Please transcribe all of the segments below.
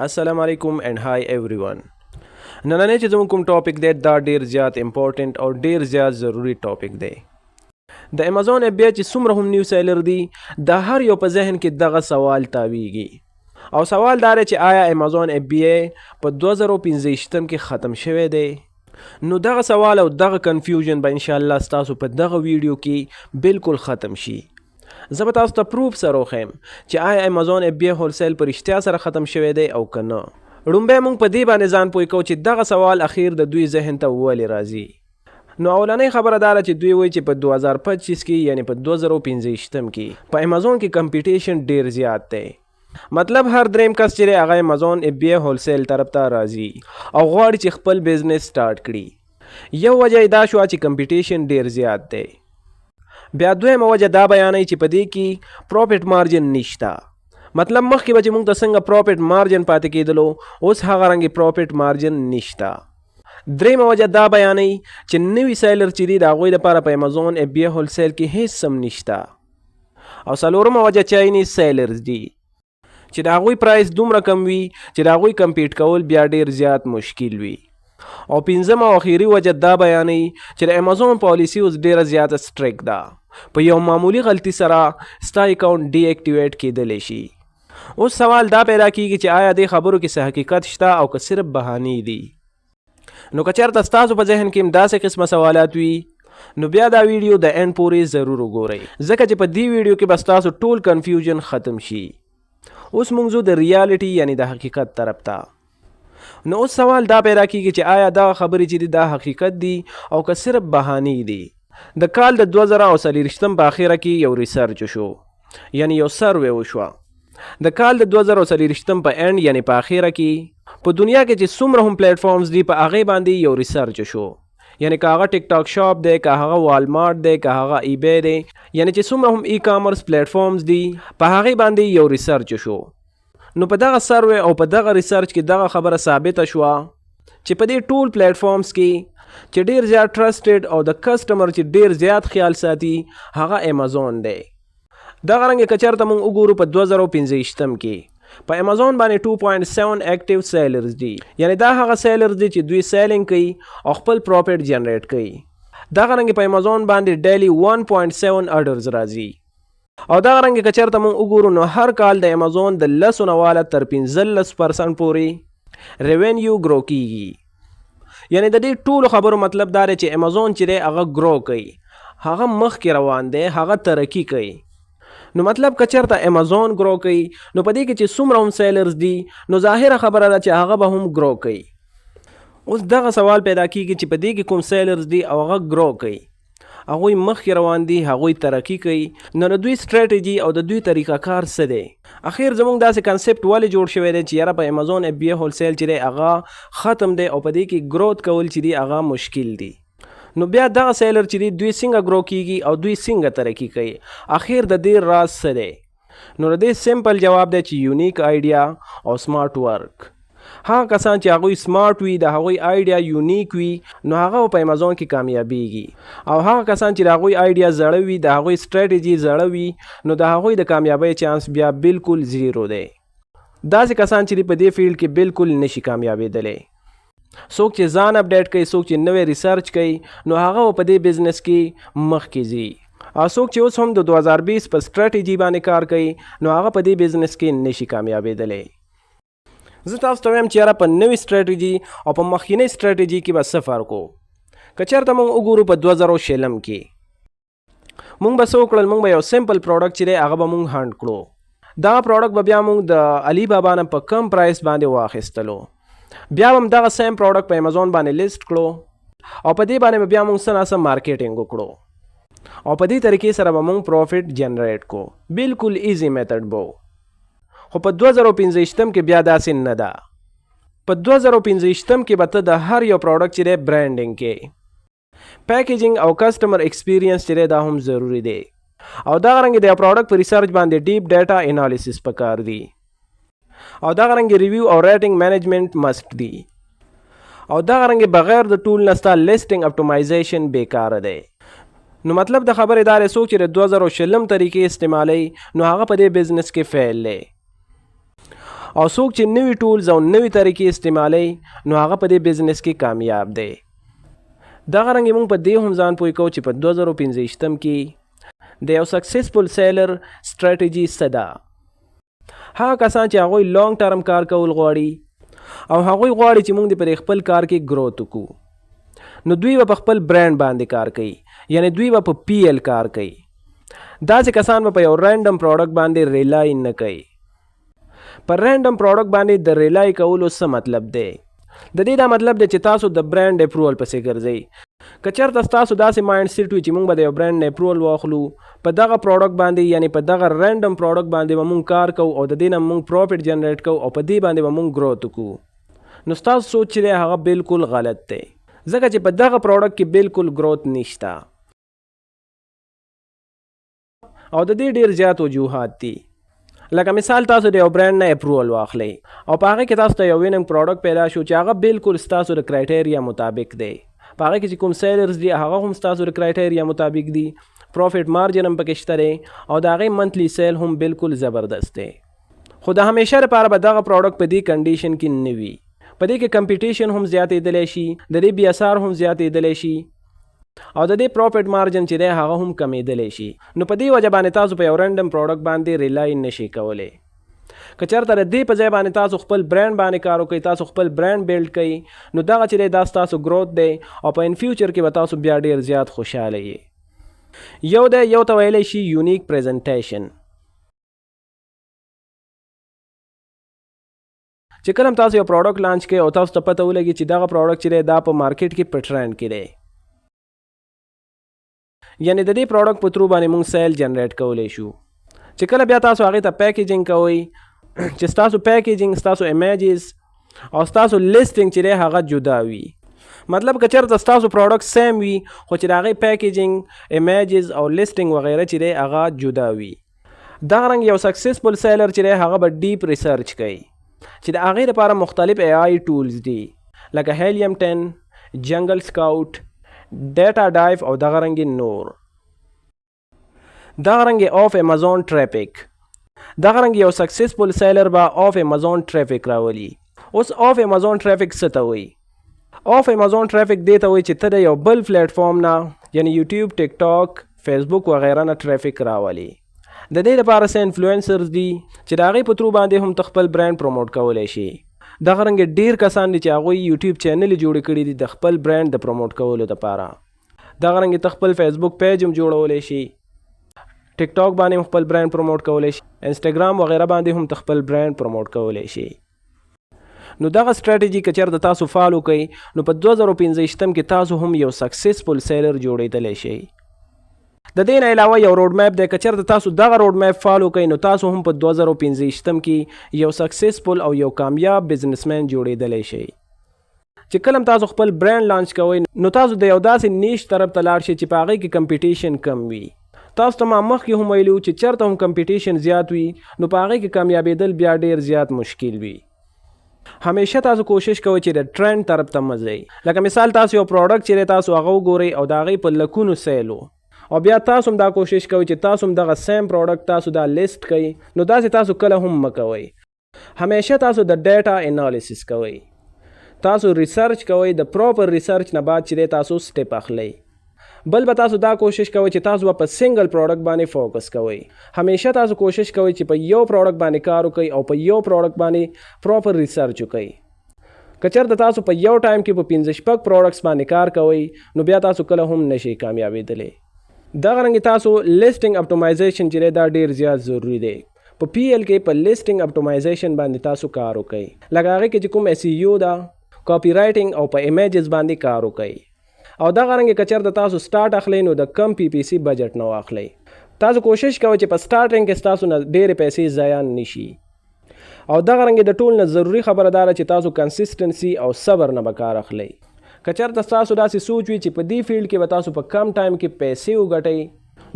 السلام علیکم اینڈ هاي एवरीवन نننې چې زموږ کوم ټاپک دی دا ډیر زیات امپورټنت او ډیر زیات ضروری ټاپک دی د امازون اپ بیا چې څومره هم نیو سیلر دی د هر یو په ذهن کې دغه سوال تاویږي او سوال دا چې آیا امازون اپ بیا په 2015 کې ختم شوی دی نو دغه سوال او دغه کنفیوژن به ان شاء الله تاسو په دغه ویډیو کې بالکل ختم شي زه به تاسو ته پروف سره وښیم چې آیا امازون اپ بیا هولسیل په رښتیا سره ختم شوی دی او که نه لومبی موږ په دې باندې ځان پوه کوو چې دغه سوال اخیر د دوی ذهن ته ولې راځي نو اولنۍ خبره دا ده چې دوی وایي چې په 2025 کې یعنی په 2015 کې په امازون کې کمپیټیشن ډیر زیات دی مطلب هر دریم کس چې هغه امازون اپ بیا هولسیل طرف ته راځي او غواړي چې خپل بزنس سٹارټ کړي یو وجه دا شو چې کمپیټیشن ډیر زیات دی بیا دویمه وجه دا بیانوي چې په دې کې پروفیټ مارجن نشته مطلب مخکې به چې موږ ته څنګه پروفیټ مارجن پاتې کېدلو اوس هغه رنګې پروفیټ مارجن نشته دریمه وجه دا بیانوي چې نوي سیلر چې دي د هغوی لپاره په امازون اپ بیا هولسیل کې هیڅ سم نشته او څلورمه وجه چاینیز سیلرز دي چې د هغوی پرایس دومره کم وي چې د هغوی کمپیټ کول بیا ډیر زیات مشکل وي او پنځمه او اخیری وجه دا بیانوي چې د امازون پالیسی اوس ډیره زیاته سټریک ده په یو معمولی غلطي سره ستا اکاونټ ډي اکټیویټ کیدلی شي اوس سوال دا پیدا کیږي چې آیا دې خبرو کې څه حقیقت شته او که صرف بهانې دي نو که چېرته ستاسو په ذهن کې هم داسې قسمه سوالات وي نو بیا دا ویډیو د اینډ پورې ضرور وګورئ ځکه چې په دې ویډیو کې به ستاسو ټول کنفیوژن ختم شي اوس موږ ځو د ریالټي یعنی د حقیقت طرف ته نو اوس سوال دا پیدا کیږي چې آیا دا خبرې چې دي دا حقیقت دي او که صرف بهانې دي د کال د 2023 په اخیره کې یو ریسرچ شو یعنی یو سروې وشوه د کال د 2023 په اینډ یعنی په اخیره کې په دنیا کې چې څومره هم پلیټ فارمز دي په هغې باندې یو ریسرچ شو یعنی که هغه ټیک ټاک شاپ دی که هغه والمارټ دی که هغه ای بی دی یعنی چې څومره هم ای کامرس پلیټ فارمز دي په هغې باندې یو ریسرچ شو نو په دغه سروې او په دغه ریسرچ کې دغه خبره ثابته شوه چې په دې ټول پلیټ فارمز کې چې ډیر زیات ټرسټډ او د کسټمر چې ډیر زیات خیال ساتي هغه امازون دی دغه رنګه که چېرته موږ وګورو په 2015 کې په امازون باندې 2.7 اکټیو سیلرز دي یعنی دا هغه سیلرز دي چې دوی سیلینګ کوي او خپل پروفیټ جنریټ کوي دغه رنګه په امازون باندې ډیلی 1.7 اډرز راځي او دغه رنګه که چېرته موږ وګورو نو هر کال د امازون د 10 نه واله تر 15% پورې ریونیو ګرو کیږي یعنی د دې ټولو خبرو مطلب دا دی چې امازون چې دی هغه ګرو کوي هغه مخکې روان دی هغه ترقي کوي نو مطلب که چېرته امازون ګرو کوي نو په دې کې چې څومره هم سیلرز دي نو ظاهره خبره ده چې هغه به هم ګرو کوي اوس دغه سوال پیدا کیږي چې په دې کې کوم سیلرز دي او هغه ګرو کوي هغوی مخکې روان دي هغوی ترقي کوي نو د دوی سټریټجي او د دوی طریقه کار څه دی اخیر زموږ داسې کنسپټ ولې جوړ شوی دی چې یاره په امازون اپ بیا هولسیل چې دی هغه ختم دی او په دې کې ګروت کول چې دی هغه مشکل دی نو بیا دغه سیلر چې دی دوی څنګه ګرو کیږي او دوی څنګه ترقي کوي اخیر د دې راز څه دی نو د دې سمپل جواب دی چې یونیک آیډیا او سمارټ ورک هغه کسان چې هغوی سمارټ وي د هغوی آیډیا یونیک وي نو هغه په امازون کې کامیابیږي او هغه کسان چې د هغوی آیډیا زړه وي د هغوی سټریټجي زړه وي نو د هغوی د کامیابۍ چانس بیا بالکل زیرو دی داسې کسان چې په دې فیلډ کې بالکل نشي کامیابېدلی څوک چې ځان اپډیټ کوي څوک چې نوی ریسرچ کوي نو هغه په دې بزنس کې مخکې ځي او څوک چې اوس هم د 2020 په سټریټجي باندې کار کوي نو هغه په دې بزنس کې نشي کامیابېدلی زه تاسو ته وایم چې یاره په نوې سټریټجي او په مخکینۍ سټریټجي کې به څه فرق و که چېرته موږ وګورو په 2006 کې موږ به څه وکړل موږ به یو سمپل پروډکټ چې دی هغه به موږ هنډ کړو دغه پروډکټ به بیا موږ د علي بابا نه په کم پرایس باندې واخیستلو بیا به هم دغه سیم پروډکټ په امازون باندې لیست کړو او په دې باندې به بیا موږ څه ناسم مارکیټینګ وکړو او په دې طریقې سره به موږ پروفیټ جنریټ کو بالکل ایزی میتھډ به خو په 2015 کې بیا داسې نه ده په 2015 کې به ته د هر یو پروډکټ چې دی برانډینګ کې پیکیجینګ او کسټمر ایکسپیرینس چې دی دا هم ضروری دی او دغه رنګې د یو پروډکټ په ریسرچ باندې ډیپ ډیټا انالیسس پکار دی او دغه رنګې ریویو او ریټینګ مینجمنټ مسټ دی او دغه رنګې بغیر د ټول نه ستا لیسټینګ اپټیمایزیشن بیکاره دی نو مطلب د خبرې دا دی څوک چې د 2006 طریقې استعمالوي نو هغه په دې بزنس کې فیل دی او څوک چې نوي ټولز او نوي طریقې استعمالوي نو هغه په دې بزنس کې کامیاب دی. دغه رنګ موږ په دې هم ځان پوه کوو چې په 2015 کې د یو سکسسفل سیلر سټریټجي څه ده. هغه کسان چې هغوی لانګ ټرم کار کول غواړي او هغوی غواړي چې موږ د پر خپل کار کې گروث وکړو، نو دوی به په خپل برانډ باندې کار کوي، یعنی دوی به په پی ایل کار کوي. داسې کسان به په یو رینډم پروډکټ باندې ریلای نه کوي. پر رینډم پروډکټ باندې د ریلای کولو څه مطلب دی؟ د دې دا مطلب دی چې تاسو د برانډ اپروول پسې ګرځئ. که چېرته ستاسو داسې مایند سیټ وي چې موږ به د یو برانډ نه اپروول واخلو، په دغه پروډکټ باندې یعنی په دغه رینډم پروډکټ باندې به موږ کار کوو او د دې نه موږ پروفیټ جنریټ کوو او په دې باندې به موږ گروث وکړو، نو ستاسو سوچ چې دی هغه بالکل غلط دی، ځکه چې په دغه پروډکټ کې بالکل گروث نشته. او د دې ډیر زیات وجوهات دي. لکه مثال تاسو د یو برانډ نه اپروول واخلئ او په هغه کې تاسو ته یو ویننګ پروډکټ پیدا شو چې هغه بالکل ستاسو د کرایټیریا مطابق دی. په هغه کې چې کوم سیلرز دي هغه هم ستاسو د کرایټیریا مطابق دي، پروفیټ مارجن هم پکې شته دی او د هغې منتلی سیل هم بالکل زبردست دی. خو د همیشه لپاره به دغه پروډکټ په دې کنډیشن کې نه وي. په دې کې کمپټیشن هم زیاتېدلی شي، د دې بیاسار هم زیاتېدلی شي او د دې پروفیټ مارجن چې دی هغه هم کمیدلی شي. نو په دې وجه باندې تاسو په یو رینډم پروډکټ باندې ریلای نشئ کولی. که چېرته د دې په ځای باندې تاسو خپل برانډ باندې کار وکړئ، تاسو خپل برانډ بیلډ کړئ، نو دغه چې دی دا ستاسو گروث دی او په ان فیوچر کې به تاسو بیا ډیر زیات خوشحاله یې. یو دی یو ته ویلی شي یونیک پریزنټیشن. چې کله هم تاسو یو پروډکټ لانچ کړئ او تاسو ته پته ولګي چې دغه پروډکټ چې دی دا په مارکیټ کې په ټرینډ کې دی، یعنی د دې پروډکټ په ترو باندې موږ سیل جنریټ کولی شو. چې کله بیا تاسو هغې ته پیکیجنګ کوئ، چې ستاسو پیکیجنګ، ستاسو امیجز او ستاسو لیسټنګ چې دی هغه جدا وي. مطلب که چېرته ستاسو پروډکټ سیم وي خو چې د هغې پیکیجنګ، امیجز او لیسټنګ وغیره چې دی هغه جدا وي. دغه رنګ یو سکسسفل سیلر چې دی هغه به ډیپ ریسرچ کوي چې د هغې لپاره مختلف AI ټولز دي لکه هیلیم 10، جنگل سکاوټ، ډیټا ډایف او دغه رنګې نور. دغه رنګې آف امازون ټریفک. دغه رنګ یو سکسسفل سیلر به آف امازون ټریفک راولي. اوس آف امازون ټریفک څه ته وایي؟ آف امازون ټریفک دې ته وایي چې ته د یو بل پلیټ فارم نه یعنی یوټیوب، ټیک ټاک، فیسبوک وغیره نه ټریفک راولي. د دې لپاره څه انفلوئنسرز دي چې د هغې په ترو باندې هم ته خپل برانډ پروموټ کولی شي. دغه رنګ ډیر کسان دي چې هغوی یوټیوب چینل جوړې کړي دي د خپل برانډ د پروموټ کولو لپاره. دغه رنګ ته خپل فیسبوک پیج هم جوړولی شي، ټیک ټاک باندې هم خپل برانډ پروموټ کولی شي، انسټاګرام وغیره باندې هم ته خپل برانډ پروموټ کولی شي. نو دغه سټریټجي که چېرته تاسو فالو کوئ نو په 2015 کې تاسو هم یو سکسسفل سیلر جوړېدلی شئ. د دې نه علاوه یو روډ میپ دی، که چېرته تاسو دغه روډ میپ فالو کوئ نو تاسو هم په 2015 کې یو سکسسفل او یو کامیاب بزنسمین جوړېدلی شئ. چې کله تاسو خپل برانډ لانچ کوئ نو تاسو د یو داسې نیش طرف ته لاړ شئ چې په هغې کې کمپټیشن کم وي. تاسو ته ما مخکې هم ویلي وو چې چېرته هم کمپټیشن زیات وي نو په هغې کې کامیابېدل بیا ډېر زیات مشکل وي. همیشه تاسو کوشش کوئ چې د ټرینډ طرف ته مه ځئ. لکه مثال تاسو یو پروډکټ چې دی تاسو هغه وګورئ او د هغې په لکونو سیل و او بیا تاسو هم دا کوشش کوئ چې تاسو هم دغه سیم پروډکټ تاسو دا لیست کوئ، نو داسې تاسو کله هم مه کوئ. همیشه تاسو د ډیټا انالیسس کوئ، تاسو ریسرچ کوئ، د پراپر ریسرچ نه بعد چې دی تاسو سټیپ اخلئ. بل به تاسو دا کوشش کوئ چې تاسو په سنگل پروډکټ باندې فوکس کوئ. همیشه تاسو کوشش کوئ چې په یو پروډکټ باندې کار وکړئ او په یو پروډکټ باندې پراپر ریسرچ وکړئ. که چېرته تاسو په یو ټایم کې په 15 پروډکټس باندې کار کوئ نو بیا تاسو کله هم نشئ کامیابېدلی. دغه رنګې تاسو لیسټنګ اپټومایزیشن چې دی دا ډېر زیات ضروري دی. په پی ایل کې په لیسټنګ اپټومایزیشن باندې تاسو کار وکړئ، لکه هغې کې چې کوم SEO ده، کاپی رایټنګ او په امیجز باندې کار وکړئ. او دغه رنګې که چېرته تاسو سټارټ اخلئ نو د کم PPC بجټ نه واخلئ. تاسو کوشش کوئ چې په سټارټنګ کې ستاسو نه ډېرې پیسې ضایع نشي. او دغه رنګې د ټول نه ضروري خبره دا ده چې تاسو کنسسټنسي او صبر نه به کار اخلئ. که چېرته ستاسو داسې سوچ وي چې په دې فیلډ کې به تاسو په کم ټایم کې پیسې وګټئ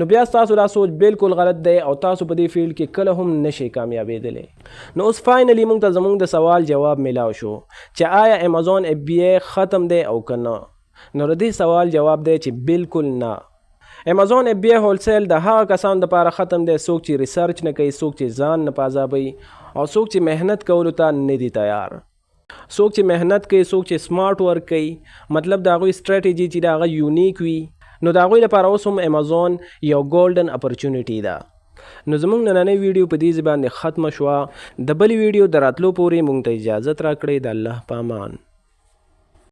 نو بیا ستاسو دا سوچ بالکل غلط دی او تاسو په دې فیلډ کې کله هم نشئ کامیابېدلی. نو اوس فاینلی موږ ته زموږ د سوال جواب میلاو شو چې آیا امازون FBA ختم دی او که نه؟ نو د دې سوال جواب دی چې بالکل نه. امازون اف بی آی هولسیل د هغه کسانو دپاره ختم دی څوک چې ریسرچ نه کوي، څوک چې ځان نه پازابوي او څوک چې محنت کولو ته نه دي تیار. څوک چې محنت کوي، څوک چې سمارټ ورک کوي، مطلب د هغوی سټریټیجي چې د هغه یونیک وي، نو د هغوی لپاره اوس هم امازون یو ګولډن اپرچونیټي ده. نو زموږ نننۍ ویډیو په دې باندې ختمه شوه. د بلې ویډیو د راتلو پورې موږ ته اجازت راکړئ. د الله په امان.